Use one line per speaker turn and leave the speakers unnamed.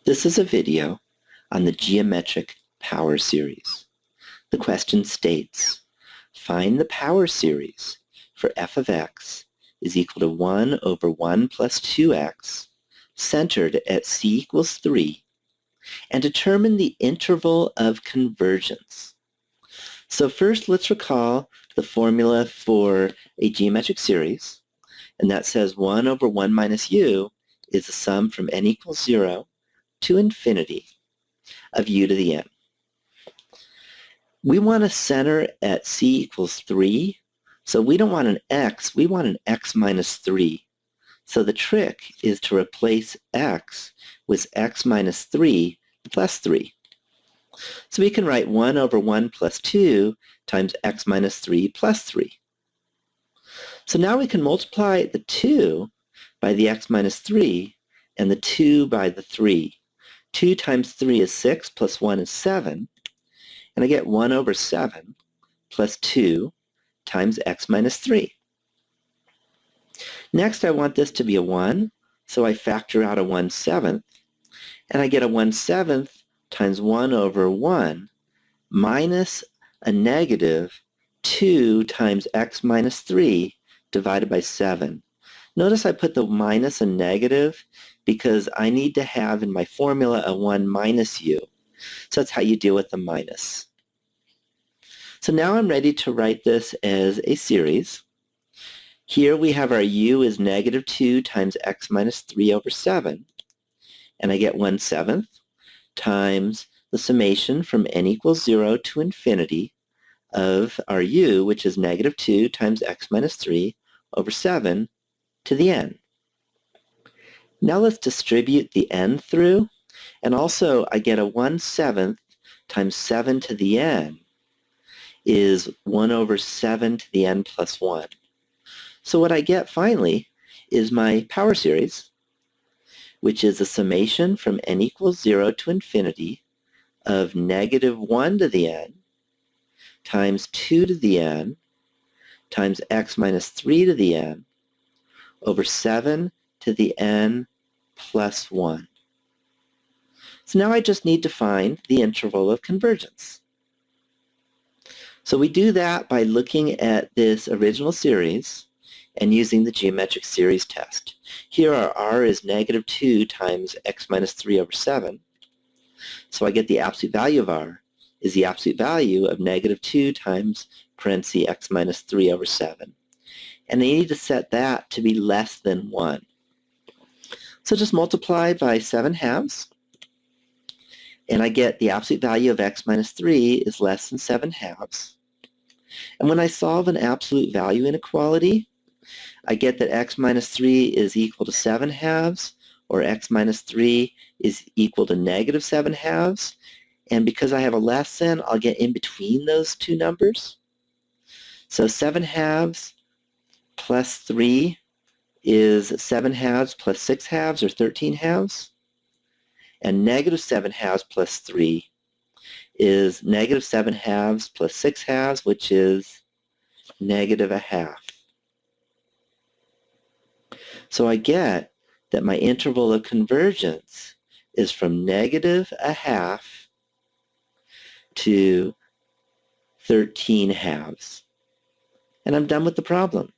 This is a video on the geometric power series. The question states, find the power series for f of x is equal to 1 over 1 plus 2x centered at c equals 3 and determine the interval of convergence. So first let's recall the formula for a geometric series, and that says 1 over 1 minus u is the sum from n equals 0 to infinity of u to the n. We want to center at c equals 3, so we don't want an x, we want an x minus 3. So the trick is to replace x with x minus 3 plus 3. So we can write 1 over 1 plus 2 times x minus 3 plus 3. So now we can multiply the 2 by the x minus 3 and the 2 by the 3. 2 times 3 is 6 plus 1 is 7. And I get 1 over 7 plus 2 times x minus 3. Next, I want this to be a 1, so I factor out a 1/7, and I get a 1/7 times 1 over 1 minus a negative 2 times x minus 3 divided by 7. Notice I put the minus and negative because I need to have in my formula a 1 minus u. So that's how you deal with the minus. So now I'm ready to write this as a series. Here we have our u is negative 2 times x minus 3 over 7. And I get 1/7 times the summation from n equals 0 to infinity of our u, which is negative 2 times x minus 3 over 7 to the n. Now let's distribute the n through, and also I get a 1/7 times 7 to the n is 1 over 7 to the n plus 1. So what I get finally is my power series, which is a summation from n equals 0 to infinity of negative 1 to the n times 2 to the n times x minus 3 to the n over 7 to the n plus 1. So now I just need to find the interval of convergence. So we do that by looking at this original series and using the geometric series test. Here our r is negative 2 times x minus 3 over 7. So I get the absolute value of r is the absolute value of negative 2 times parentheses x minus 3 over 7. And I need to set that to be less than 1. So just multiply by 7/2, and I get the absolute value of x minus 3 is less than 7/2. And when I solve an absolute value inequality, I get that x minus 3 is equal to 7/2, or x minus 3 is equal to negative 7/2. And because I have a less than, I'll get in between those two numbers. So 7/2 plus 3 is 7/2 plus 6/2, or 13/2. And negative 7/2 plus 3 is negative 7/2 plus 6/2, which is negative 1/2. So I get that my interval of convergence is from negative 1/2 to 13/2. And I'm done with the problem.